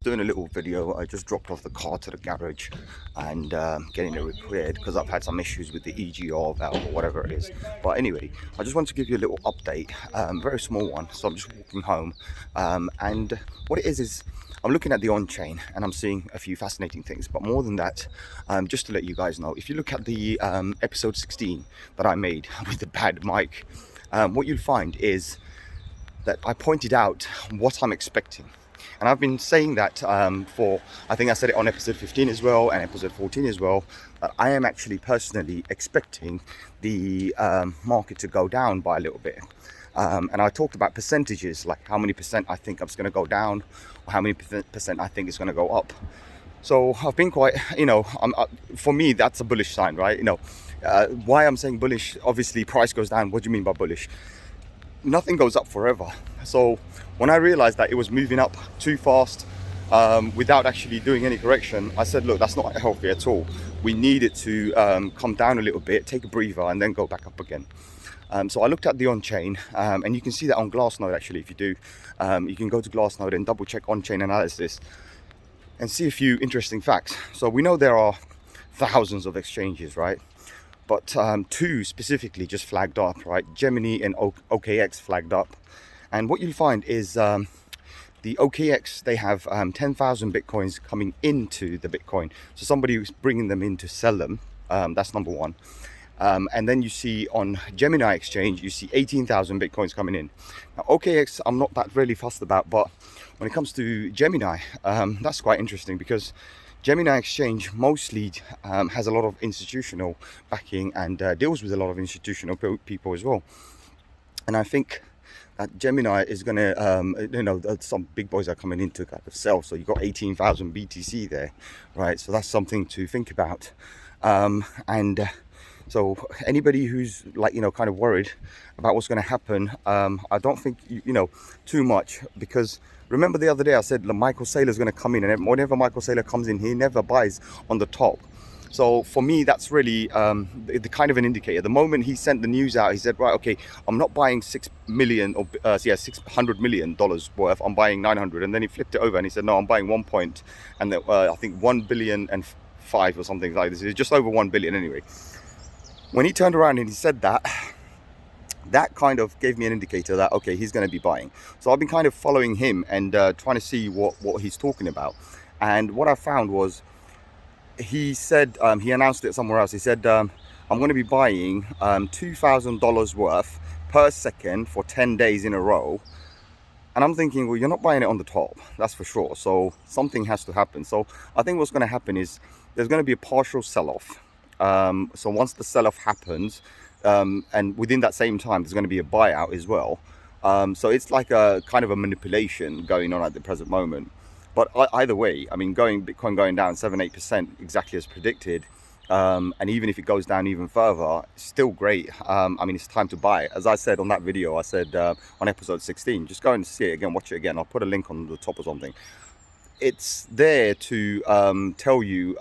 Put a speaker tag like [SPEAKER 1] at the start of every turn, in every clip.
[SPEAKER 1] Doing a little video. I just dropped off the car to the garage and getting it repaired because I've had some issues with the EGR valve or whatever it is. But anyway, I just want to give you a little update, very small one. So I'm just walking home, and what it is I'm looking at the on-chain and I'm seeing a few fascinating things. But more than that, just to let you guys know, if you look at the episode 16 that I made with the bad mic, what you'll find is that I pointed out what I'm expecting. And I've been saying that I think I said it on episode 15 as well and episode 14 as well, that I am actually personally expecting the market to go down by a little bit. And I talked about percentages, like how many percent I think it's going to go down or how many percent I think it's going to go up. So I've been quite, for me, that's a bullish sign, right? Why I'm saying bullish, obviously price goes down. What do you mean by bullish? Nothing goes up forever. So when I realized that it was moving up too fast without actually doing any correction, I said, look, that's not healthy at all. We need it to come down a little bit, take a breather, and then go back up again. So I looked at the on-chain, and you can see that on glassnode. Actually, if you do, you can go to glassnode and double check on-chain analysis and see a few interesting facts. So we know there are thousands of exchanges, right? But two specifically just flagged up, right? Gemini and OKX flagged up. And what you'll find is the OKX, they have 10,000 Bitcoins coming into the Bitcoin. So somebody who's bringing them in to sell them. That's number one. And then you see on Gemini exchange, you see 18,000 Bitcoins coming in. Now, OKX, I'm not that really fussed about, but when it comes to Gemini, that's quite interesting because Gemini exchange mostly has a lot of institutional backing and deals with a lot of institutional people as well. And I think that Gemini is going to, some big boys are coming in to kind of sell. So you've got 18,000 BTC there, right? So that's something to think about. So anybody who's kind of worried about what's going to happen, I don't think, too much, because remember the other day I said Michael Saylor's going to come in, and whenever Michael Saylor comes in, he never buys on the top. So for me, that's really the kind of an indicator. The moment he sent the news out, he said, right, okay, I'm not buying $600 million worth. I'm buying 900. And then he flipped it over and he said, no, I'm buying I think 1 billion and 5 or something like this. It's just over 1 billion anyway. When he turned around and he said that, that kind of gave me an indicator that, okay, he's going to be buying. So I've been kind of following him and trying to see what he's talking about. And what I found was, he said, he announced it somewhere else. He said, I'm going to be buying $2,000 worth per second for 10 days in a row. And I'm thinking, well, you're not buying it on the top, that's for sure. So something has to happen. So I think what's going to happen is there's going to be a partial sell-off. So once the sell-off happens, and within that same time, there's going to be a buyout as well. So it's like a kind of a manipulation going on at the present moment. But either way, I mean, Bitcoin going down 7-8% exactly as predicted, and even if it goes down even further, still great. I mean, it's time to buy. As I said on that video, I said on episode 16, just go and see it again, watch it again. I'll put a link on the top or something. It's there to tell you,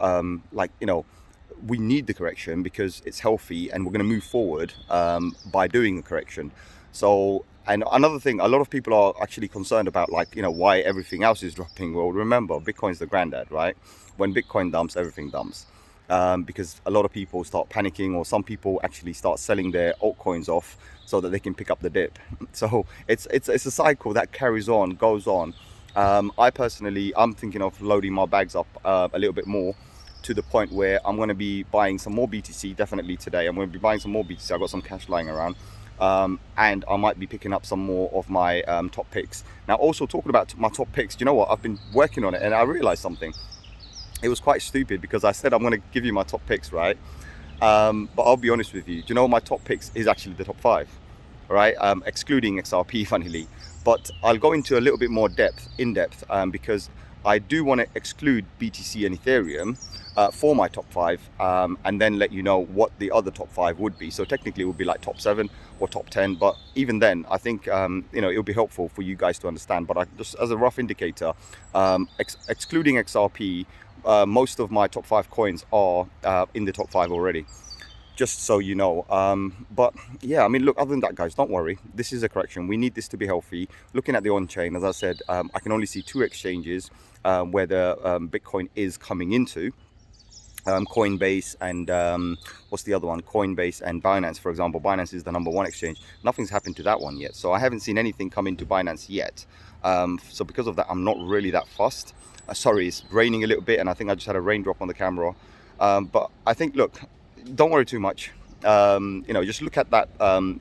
[SPEAKER 1] we need the correction because it's healthy and we're going to move forward by doing the correction. So, and another thing, a lot of people are actually concerned about why everything else is dropping. Well, remember, Bitcoin's the granddad, right? When Bitcoin dumps, everything dumps. Because a lot of people start panicking, or some people actually start selling their altcoins off so that they can pick up the dip. So it's a cycle that carries on, goes on. I personally, I'm thinking of loading my bags up a little bit more, to the point where I'm going to be buying some more BTC definitely today. I'm going to be buying some more BTC. I've got some cash lying around, and I might be picking up some more of my top picks. Now, also talking about my top picks, do you know what? I've been working on it and I realized something. It was quite stupid because I said I'm going to give you my top picks, right? But I'll be honest with you. Do you know my top picks is actually the top 5, right? Excluding XRP, funnily. But I'll go into a little bit more in depth, because I do want to exclude BTC and Ethereum for my top 5, and then let you know what the other top 5 would be. So technically it would be like top 7 or top 10, but even then I think it'll be helpful for you guys to understand. But just as a rough indicator, excluding XRP, most of my top 5 coins are in the top 5 already, just so you know. But yeah, I mean, look, other than that, guys, don't worry. This is a correction. We need this to be healthy. Looking at the on-chain, as I said, I can only see 2 exchanges. where the Bitcoin is coming into. Coinbase and what's the other one? Coinbase and Binance, for example. Binance is the #1 exchange. Nothing's happened to that one yet, so I haven't seen anything come into Binance yet. So because of that, I'm not really that fussed. Sorry, it's raining a little bit, and I think I just had a raindrop on the camera. But I think, look, don't worry too much. You know, just look at that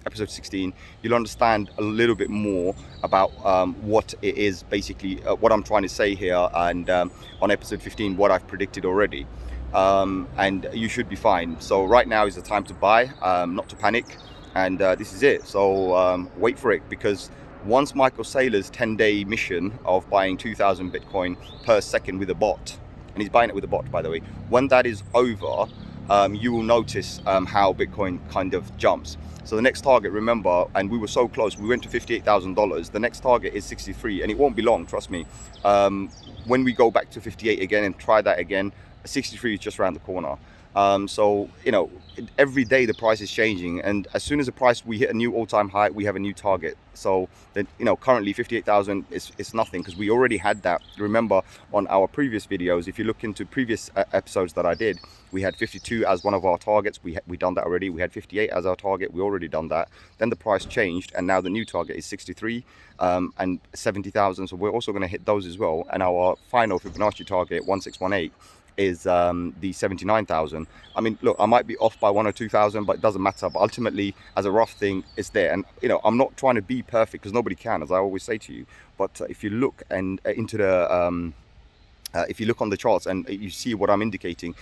[SPEAKER 1] episode 16. You'll understand a little bit more about what it is, basically what I'm trying to say here, and on episode 15 what I've predicted already. And you should be fine. So right now is the time to buy, not to panic, and this is it. So wait for it, because once Michael Saylor's 10-day mission of buying 2,000 Bitcoin per second with a bot, and he's buying it with a bot, by the way, when that is over, you will notice how Bitcoin kind of jumps. So the next target, remember, and we were so close, we went to $58,000. The next target is 63, and it won't be long, trust me. When we go back to 58 again and try that again, 63 is just around the corner. So, you know, every day the price is changing, and as soon as the price, we hit a new all-time high, we have a new target. So then, you know, currently 58,000 is nothing, because we already had that. Remember, on our previous videos, if you look into previous episodes that I did, we had 52 as one of our targets. We done that already. We had 58 as our target. We already done that. Then the price changed, and now the new target is 63 and 70,000. So we're also going to hit those as well. And our final Fibonacci target, 1618, is the 79,000. I mean, look, I might be off by 1 or 2,000, but it doesn't matter. But ultimately, as a rough thing, it's there. And, you know, I'm not trying to be perfect, because nobody can, as I always say to you. But if you look and into the if you look on the charts and you see what I'm indicating,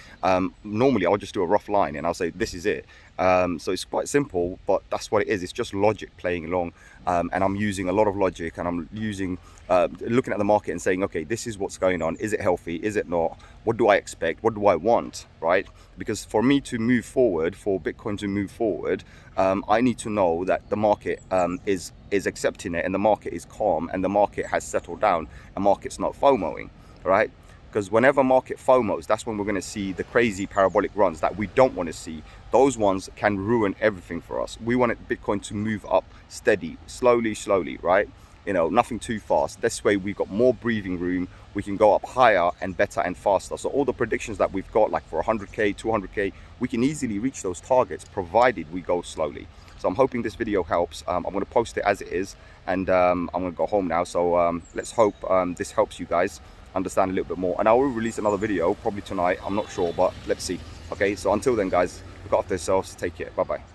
[SPEAKER 1] normally I'll just do a rough line and I'll say this is it. So it's quite simple, but that's what it is. It's just logic playing along, and I'm using a lot of logic, and I'm using looking at the market and saying, okay, this is what's going on. Is it healthy? Is it not? What do I expect? What do I want? Right? Because for me to move forward, for Bitcoin to move forward, I need to know that the market is accepting it, and the market is calm, and the market has settled down, and market's not FOMOing. Right? Because whenever market FOMOs, that's when we're going to see the crazy parabolic runs that we don't want to see. Those ones can ruin everything for us. We want Bitcoin to move up steady, slowly, right? You know, nothing too fast. This way we've got more breathing room. We can go up higher and better and faster. So all the predictions that we've got, like for 100K, 200K, we can easily reach those targets, provided we go slowly. So I'm hoping this video helps. I'm going to post it as it is, and I'm going to go home now. So let's hope this helps you guys understand a little bit more, and I will release another video probably tonight. I'm not sure, but let's see. Okay, so until then, guys, look after yourselves. Take care. Bye bye.